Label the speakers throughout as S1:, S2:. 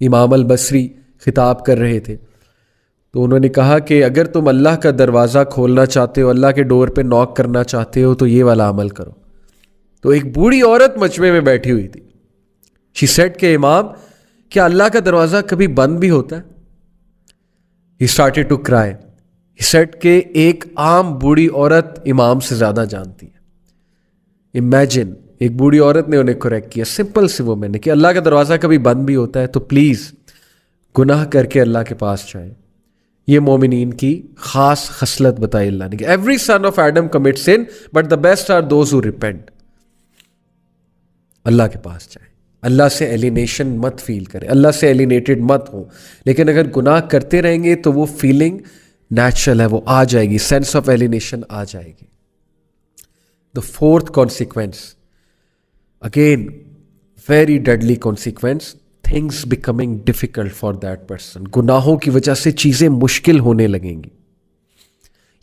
S1: امام البصری خطاب کر رہے تھے، تو انہوں نے کہا کہ اگر تم اللہ کا دروازہ کھولنا چاہتے ہو، اللہ کے ڈور پہ نوک کرنا چاہتے ہو، تو یہ والا عمل کرو۔ تو ایک بوڑھی عورت مجمع میں بیٹھی ہوئی تھی، شی سیڈ کہ امام، کیا اللہ کا دروازہ کبھی بند بھی ہوتا ہے؟ He started to cry. He said کہ ایک عام بوڑھی عورت امام سے زیادہ جانتی ہے۔ امیجن، ایک بوڑھی عورت نے انہیں کریکٹ کیا، سمپل سی وہ میں نے کہ اللہ کا دروازہ کبھی بند بھی ہوتا ہے، تو پلیز گناہ کر کے اللہ کے پاس جائیں۔ یہ مومنین کی خاص خصلت بتائی اللہ نے کہ every son of Adam commit sin but the best are those who repent. Allah کے پاس جائیں، اللہ سے ایلینیشن مت فیل کریں، اللہ سے ایلینیٹڈ مت ہوں، لیکن اگر گناہ کرتے رہیں گے تو وہ فیلنگ نیچرل ہے، وہ آ جائے گی، سینس آف ایلینیشن آ جائے گی۔ The fourth consequence, again very deadly consequence, things becoming difficult for that person. گناہوں کی وجہ سے چیزیں مشکل ہونے لگیں گی،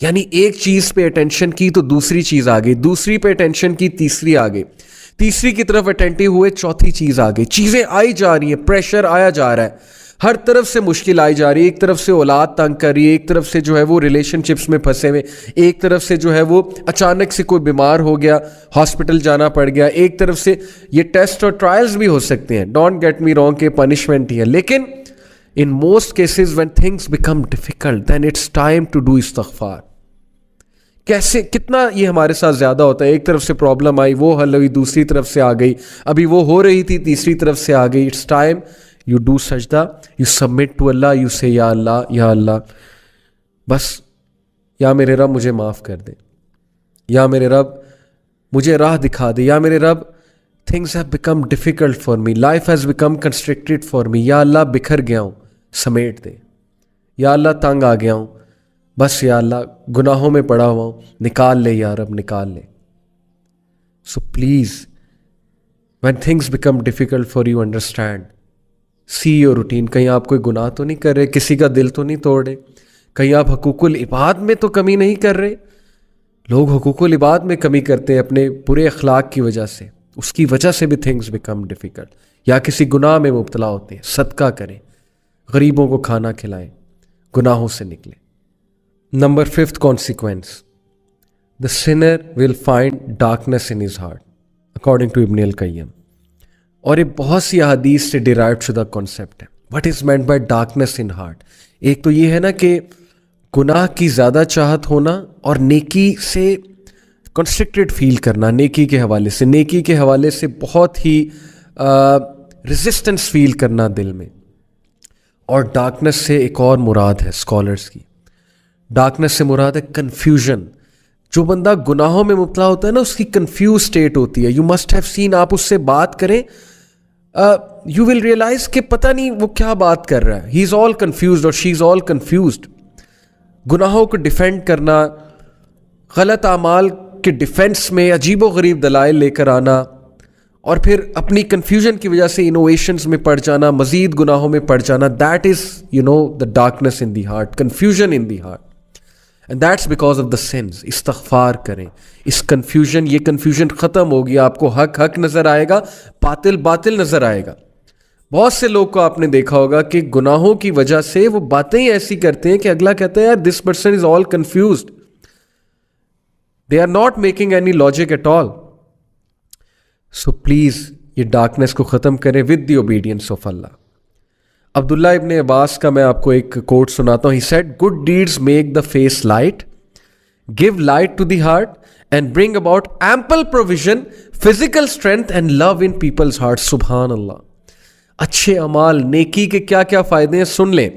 S1: یعنی ایک چیز پہ اٹینشن کی تو دوسری چیز آ گئی، دوسری پہ اٹینشن کی تیسری آ گئی، تیسری کی طرف اٹینٹیو ہوئے چوتھی چیز آ گئی، چیزیں آئی جا رہی ہیں، پریشر آیا جا رہا ہے، ہر طرف سے مشکل آئی جا رہی ہے، ایک طرف سے اولاد تنگ کر رہی ہے، ایک طرف سے جو ہے وہ ریلیشن شپس میں پھنسے ہوئے، ایک طرف سے جو ہے وہ اچانک سے کوئی بیمار ہو گیا، ہاسپٹل جانا پڑ گیا، ایک طرف سے یہ ٹیسٹ اور ٹرائلز بھی ہو سکتے ہیں، ڈونٹ گیٹ می رانگ کہ پنشمنٹ ہی ہے، لیکن in most cases when things become difficult then it's time to do استغفار۔ کیسے، کتنا یہ ہمارے ساتھ زیادہ ہوتا ہے، ایک طرف سے پرابلم آئی، وہ حل ہوئی، دوسری طرف سے آ گئی، ابھی وہ ہو رہی تھی، تیسری طرف سے آ گئی۔ اٹس ٹائم یو ڈو سجدہ، you submit to Allah, you say یا اللہ، یا اللہ بس، یا میرے رب مجھے معاف کر دے، یا میرے رب مجھے راہ دکھا دے، یا میرے رب things have become difficult for me, life has become constructed for me, یا اللہ بکھر گیا ہوں، سمیٹ دے، یا اللہ تنگ آ گیا ہوں، بس یا اللہ گناہوں میں پڑا ہوا ہوں، نکال لے یا رب، نکال لے۔ So please when things become difficult for you, understand, see your routine, کہیں آپ کوئی گناہ تو نہیں کر رہے، کسی کا دل تو نہیں توڑ رہے، کہیں آپ حقوق العباد میں تو کمی نہیں کر رہے۔ لوگ حقوق العباد میں کمی کرتے ہیں اپنے برے اخلاق کی وجہ سے، اس کی وجہ سے بھی تھنگس بیکم ڈیفیکلٹ، یا کسی گناہ میں مبتلا ہوتے ہیں، صدقہ کریں، غریبوں کو کھانا کھلائیں، گناہوں سے نکلیں۔ Number fifth consequence, the sinner will find darkness in his heart according to ابن القیم، اور یہ بہت سی احادیث سے ڈیرائیوڈ شدہ کانسیپٹ ہے۔ What is meant by darkness in heart? ایک تو یہ ہے نا کہ گناہ کی زیادہ چاہت ہونا، اور نیکی سے کنسٹرکٹڈ فیل کرنا، نیکی کے حوالے سے، نیکی کے حوالے سے بہت ہی ریزسٹنس فیل کرنا دل میں۔ اور ڈارکنیس سے ایک اور مراد ہے اسکالرس کی، ڈارکنیس سے مراد ہے کنفیوژن۔ جو بندہ گناہوں میں مبتلا ہوتا ہے نا، اس کی کنفیوز اسٹیٹ ہوتی ہے۔ یو مسٹ ہیو سین، آپ اس سے بات کریں، یو ول ریئلائز کہ پتہ نہیں وہ کیا بات کر رہا ہے، ہی از آل کنفیوزڈ اور شی از آل کنفیوزڈ۔ گناہوں کو ڈیفینڈ کرنا، غلط اعمال کے ڈیفینس میں عجیب و غریب دلائل لے کر آنا، اور پھر اپنی کنفیوژن کی وجہ سے انوویشنز میں پڑ جانا، مزید گناہوں میں پڑ جانا، that is the darkness in the heart, confusion in the heart, and that's because of the sins. استغفار کریں، اس کنفیوژن، یہ کنفیوژن ختم ہوگی، آپ کو حق حق نظر آئے گا، باطل باطل نظر آئے گا۔ بہت سے لوگ کو آپ نے دیکھا ہوگا کہ گناہوں کی وجہ سے وہ باتیں ایسی کرتے ہیں کہ اگلا کہتا ہے یار this person is all confused, they are not making any logic at all. So please یہ ڈارکنیس کو ختم کریں with the obedience of Allah. عبداللہ ابن عباس کا میں آپ کو ایک کوٹ سناتا ہوں۔ He said good deeds make the face light, give light to the heart and bring about ample provision, physical strength and love in people's heart. سبحان اللہ۔ اچھے اعمال، نیکی کے کیا کیا فائدے ہیں سن لیں۔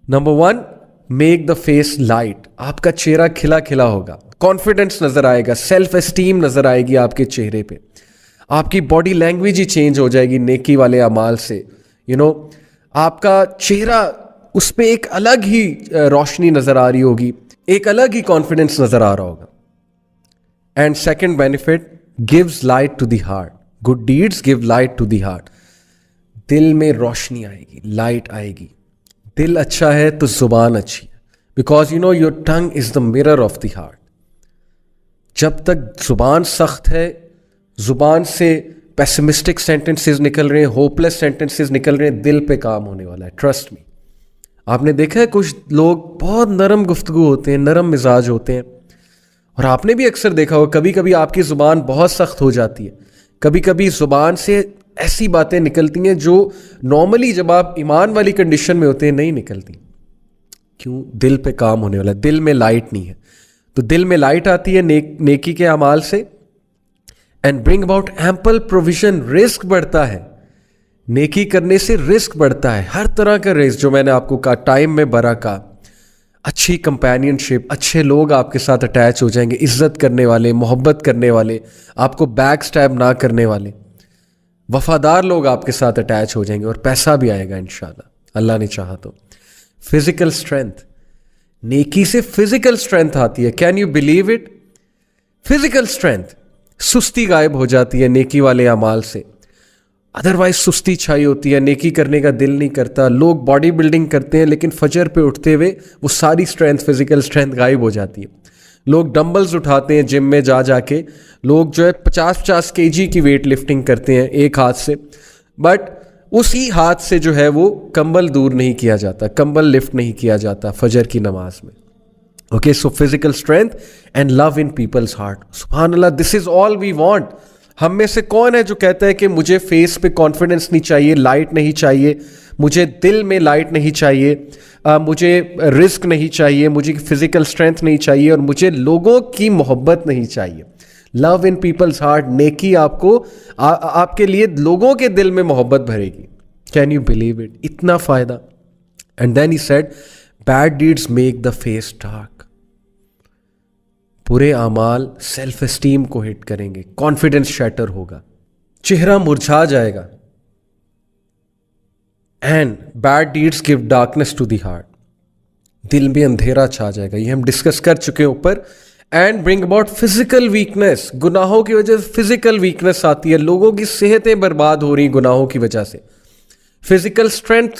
S1: Number 1، make the face light, آپ کا چہرہ کھلا کھلا ہوگا، کانفیڈنس نظر آئے گا، سیلف اسٹیم نظر آئے گی آپ کے چہرے پہ، آپ کی باڈی لینگویج ہی چینج ہو جائے گی نیکی والے اعمال سے۔ آپ کا چہرہ، اس پہ ایک الگ ہی روشنی نظر آ رہی ہوگی، ایک الگ ہی کانفیڈنس نظر آ رہا ہوگا۔ And second benefit, gives light to the heart, good deeds give light to the heart, دل میں روشنی آئے گی، لائٹ آئے گی۔ دل اچھا ہے تو زبان اچھی ہے، because your tongue is the mirror of the heart. جب تک زبان سخت ہے، زبان سے پیسمسٹک سینٹنسز نکل رہے ہیں, ہوپلیس سینٹنسز نکل رہے ہیں, دل پہ کام ہونے والا ہے, ٹرسٹ می. آپ نے دیکھا ہے کچھ لوگ بہت نرم گفتگو ہوتے ہیں, نرم مزاج ہوتے ہیں, اور آپ نے بھی اکثر دیکھا ہوگا کبھی کبھی آپ کی زبان بہت سخت ہو جاتی ہے, کبھی کبھی زبان سے ایسی باتیں نکلتی ہیں جو نارملی جب آپ ایمان والی کنڈیشن میں ہوتے ہیں نہیں نکلتی. کیوں؟ دل پہ کام ہونے والا ہے, دل میں لائٹ نہیں ہے. تو دل میں لائٹ آتی ہے نیکی کے اعمال سے. And bring about ample provision, رزق بڑھتا ہے. نیکی کرنے سے رزق بڑھتا ہے, ہر طرح کا رزق, جو میں نے آپ کو کہا ٹائم میں برکت, اچھی کمپینین شپ, اچھے لوگ آپ کے ساتھ اٹیچ ہو جائیں گے, عزت کرنے والے, محبت کرنے والے, آپ کو بیک سٹیب نہ کرنے والے, وفادار لوگ آپ کے ساتھ اٹیچ ہو جائیں گے, اور پیسہ بھی آئے گا انشاءاللہ, اللہ نے چاہا تو. فزیکل اسٹرینتھ, نیکی سے فزیکل اسٹرینتھ آتی ہے. Can you believe it? Physical strength, سستی غائب ہو جاتی ہے نیکی والے اعمال سے. ادروائز سستی چھائی ہوتی ہے, نیکی کرنے کا دل نہیں کرتا. لوگ باڈی بلڈنگ کرتے ہیں لیکن فجر پہ اٹھتے ہوئے وہ ساری اسٹرینتھ, فزیکل اسٹرینتھ غائب ہو جاتی ہے. لوگ ڈمبلز اٹھاتے ہیں جم میں جا کے, لوگ جو ہے 50 kg کی ویٹ لفٹنگ کرتے ہیں ایک ہاتھ سے, بٹ اسی ہاتھ سے جو ہے وہ کمبل دور نہیں کیا جاتا, کمبل لفٹ نہیں کیا جاتا فجر کی نماز میں. Okay, so physical strength and love in people's heart. سبحان اللہ, دس از آل وی وانٹ. ہم میں سے کون ہے جو کہتا ہے کہ مجھے فیس پہ کانفیڈنس نہیں چاہیے, لائٹ نہیں چاہیے, مجھے دل میں لائٹ نہیں چاہیے, مجھے رزق نہیں چاہیے, مجھے فزیکل اسٹرینتھ نہیں چاہیے, اور مجھے لوگوں کی محبت نہیں چاہیے. لو ان پیپلز ہارٹ, نیکی آپ کو آپ کے لیے لوگوں کے دل میں محبت بھرے گی. Can you believe it? اتنا فائدہ. And then he said bad deeds make the face dark. برے اعمال سیلف اسٹیم کو ہٹ کریں گے, کانفیڈنس شیٹر ہوگا, چہرہ مرجھا جائے گا. And bad deeds give darkness to the heart, دل میں اندھیرا چھا جائے گا. یہ ہم ڈسکس کر چکے ہیں اوپر. And bring about physical weakness, گناہوں کی وجہ سے فزیکل ویکنیس آتی ہے, لوگوں کی صحتیں برباد ہو رہی ہیں گناہوں کی وجہ سے. فزیکل اسٹرینتھ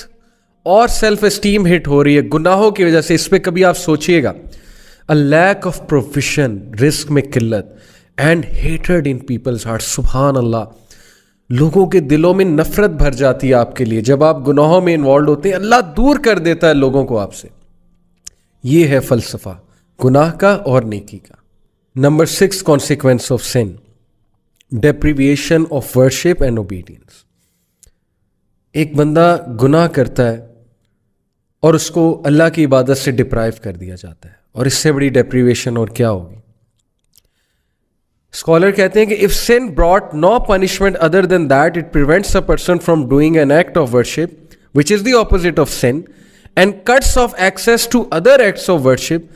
S1: اور سیلف اسٹیم ہٹ ہو رہی ہے گناہوں کی وجہ سے. اس پہ کبھی آپ سوچئے گا. A lack of provision, رزق میں قلت, and hatred in people's hearts. سبحان اللہ, لوگوں کے دلوں میں نفرت بھر جاتی ہے آپ کے لیے جب آپ گناہوں میں انوالوڈ ہوتے ہیں. اللہ دور کر دیتا ہے لوگوں کو آپ سے. یہ ہے فلسفہ گناہ کا اور نیکی کا. Number 6, consequence of sin, deprivation of worship and obedience. ایک بندہ گناہ کرتا ہے اور اس کو اللہ کی عبادت سے ڈپرائیو کر دیا جاتا ہے, اور اس سے بڑی ڈیپریویشن اور کیا ہوگی. اسکالر کہتے ہیں کہ if sin brought no punishment other than that, it prevents a person from doing an act of worship which is the opposite of sin and cuts off access to other acts of worship,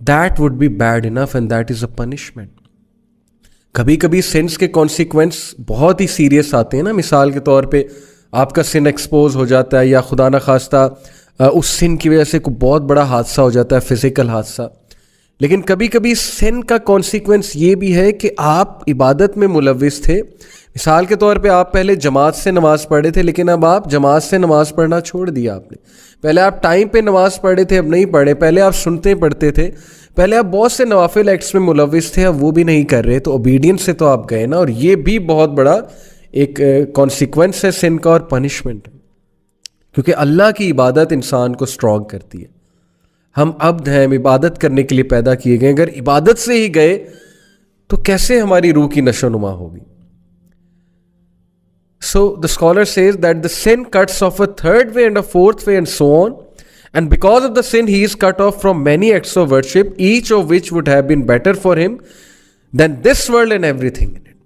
S1: that would be bad enough and that is a punishment. کبھی کبھی since کے consequence بہت ہی serious آتے ہیں نا. مثال کے طور پہ آپ کا سن ایکسپوز ہو جاتا ہے, یا خدا نخواستہ اس سن کی وجہ سے کوئی بہت بڑا حادثہ ہو جاتا ہے, فزیکل حادثہ. لیکن کبھی کبھی سن کا کانسیکوینس یہ بھی ہے کہ آپ عبادت میں ملوث تھے. مثال کے طور پہ آپ پہلے جماعت سے نماز پڑھے تھے, لیکن اب آپ جماعت سے نماز پڑھنا چھوڑ دیا آپ نے. پہلے آپ ٹائم پہ نماز پڑھے تھے, اب نہیں پڑھے. پہلے آپ سنتے پڑھتے تھے, پہلے آپ بہت سے نوافل ایکٹس میں ملوث تھے, اب وہ بھی نہیں کر رہے. تو اوبیڈینس سے تو آپ گئے نا, اور یہ بھی بہت بڑا ایک کانسیکوینس ہے سن کا اور پنشمنٹ, کیونکہ اللہ کی عبادت انسان کو اسٹرانگ کرتی ہے. ہم عبد ہیں, ہم عبادت کرنے کے لیے پیدا کیے گئے. اگر عبادت سے ہی گئے تو کیسے ہماری روح کی نشو نما ہوگی. So the scholar says that the sin cuts off a third way and a fourth way and so on, and because of the sin he is cut off from many acts of worship, each of which would have been better for him than this world and everything in it.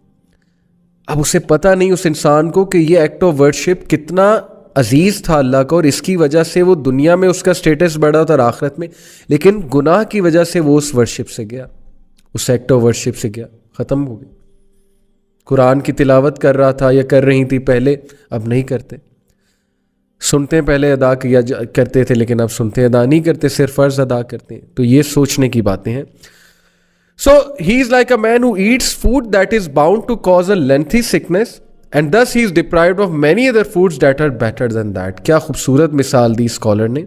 S1: اب اسے پتہ نہیں اس انسان کو کہ یہ act of worship کتنا عزیز تھا اللہ کا, اور اس کی وجہ سے وہ دنیا میں اس کا سٹیٹس بڑھا تھا اور آخرت میں, لیکن گناہ کی وجہ سے وہ اس ورشپ سے گیا, اس ایکٹ آف ورشپ سے گیا, ختم ہو گئی. قرآن کی تلاوت کر رہا تھا یا کر رہی تھی پہلے, اب نہیں کرتے. سنتے پہلے ادا کیا کرتے تھے, لیکن اب سنتے ادا نہیں کرتے, صرف فرض ادا کرتے ہیں. تو یہ سوچنے کی باتیں ہیں. So he is like a man who eats food that is bound to cause a lengthy sickness, and thus he is deprived of many other foods that are better than that. کیا خوبصورت مثال دی scholar نے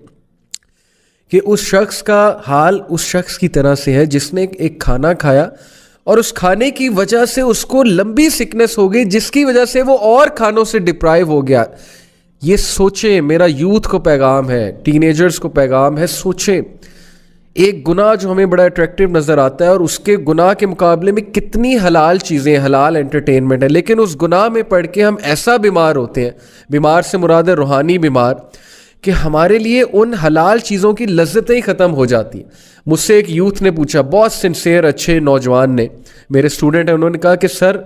S1: کہ اس شخص کا حال اس شخص کی طرح سے ہے جس نے ایک کھانا کھایا اور اس کھانے کی وجہ سے اس کو لمبی سکنس ہو گئی جس کی وجہ سے وہ اور کھانوں سے ڈپرائیو ہو گیا. یہ سوچیں, میرا یوتھ کو پیغام ہے, ٹین ایجرز کو پیغام ہے, سوچیں ایک گناہ جو ہمیں بڑا اٹریکٹیو نظر آتا ہے اور اس کے گناہ کے مقابلے میں کتنی حلال چیزیں, حلال انٹرٹینمنٹ ہے, لیکن اس گناہ میں پڑھ کے ہم ایسا بیمار ہوتے ہیں, بیمار سے مراد ہے روحانی بیمار, کہ ہمارے لیے ان حلال چیزوں کی لذتیں ہی ختم ہو جاتی ہیں. مجھ سے ایک یوتھ نے پوچھا, بہت سنسیئر اچھے نوجوان نے, میرے اسٹوڈنٹ ہیں, انہوں نے کہا کہ سر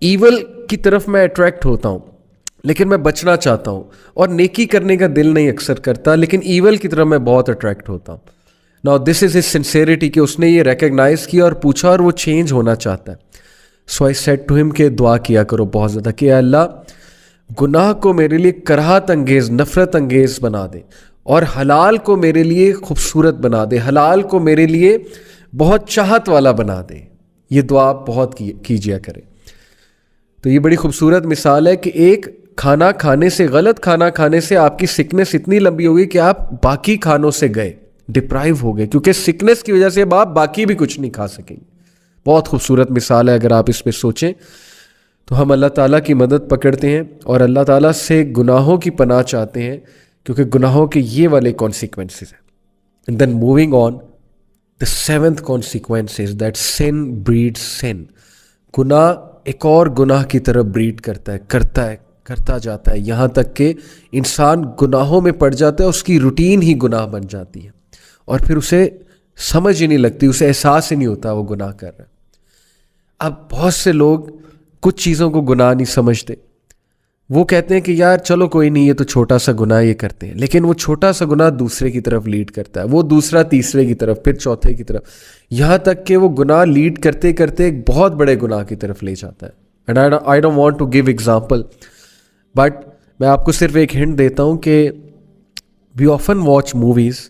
S1: ایول کی طرف میں اٹریکٹ ہوتا ہوں لیکن میں بچنا چاہتا ہوں, اور نیکی کرنے کا دل نہیں اکثر کرتا, لیکن ایول کی طرف میں بہت اٹریکٹ ہوتا ہوں. Now this is his sincerity کہ اس نے یہ ریکگنائز کیا اور پوچھا اور وہ چینج ہونا چاہتا ہے. So I said to him کہ دعا کیا کرو بہت زیادہ کہ اللہ گناہ کو میرے لیے کراہت انگیز, نفرت انگیز بنا دے, اور حلال کو میرے لیے خوبصورت بنا دے, حلال کو میرے لیے بہت چاہت والا بنا دے. یہ دعا آپ بہت کیجیا کریں. تو یہ بڑی خوبصورت مثال ہے کہ ایک کھانا کھانے سے, غلط کھانا کھانے سے آپ کی سکنس اتنی لمبی ہوگی کہ آپ باقی کھانوں سے گئے, ڈپرائیو ہو گئے, کیونکہ سکنس کی وجہ سے اب آپ باقی بھی کچھ نہیں کھا سکیں گے. بہت خوبصورت مثال ہے, اگر آپ اس پہ سوچیں تو ہم اللہ تعالیٰ کی مدد پکڑتے ہیں اور اللہ تعالیٰ سے گناہوں کی پناہ چاہتے ہیں, کیونکہ گناہوں کے یہ والے کانسیکوینسز ہیں. And then moving on, the seventh consequence is that sin breeds sin. گناہ ایک اور گناہ کی طرف بریڈ کرتا جاتا ہے, یہاں تک کہ انسان گناہوں میں پڑ جاتا ہے, اس کی روٹین ہی گناہ بن جاتی ہے, اور پھر اسے سمجھ ہی نہیں لگتی, اسے احساس ہی نہیں ہوتا وہ گناہ کر رہا ہے. اب بہت سے لوگ کچھ چیزوں کو گناہ نہیں سمجھتے, وہ کہتے ہیں کہ یار چلو کوئی نہیں, یہ تو چھوٹا سا گناہ یہ کرتے ہیں, لیکن وہ چھوٹا سا گناہ دوسرے کی طرف لیڈ کرتا ہے, وہ دوسرا تیسرے کی طرف, پھر چوتھے کی طرف, یہاں تک کہ وہ گناہ لیڈ کرتے کرتے ایک بہت بڑے گناہ کی طرف لے جاتا ہے. And I don't want to give example, but میں آپ کو صرف ایک ہنٹ دیتا ہوں کہ we often watch movies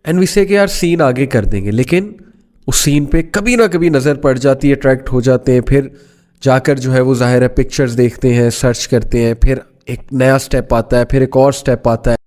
S1: and we say کہ یار سین آگے کر دیں گے, لیکن اس سین پہ کبھی نہ کبھی نظر پڑ جاتی ہے, اٹریکٹ ہو جاتے ہیں, پھر جا کر جو ہے وہ ظاہر ہے پکچرز دیکھتے ہیں, سرچ کرتے ہیں, پھر ایک نیا سٹیپ آتا ہے, پھر ایک اور سٹیپ آتا ہے.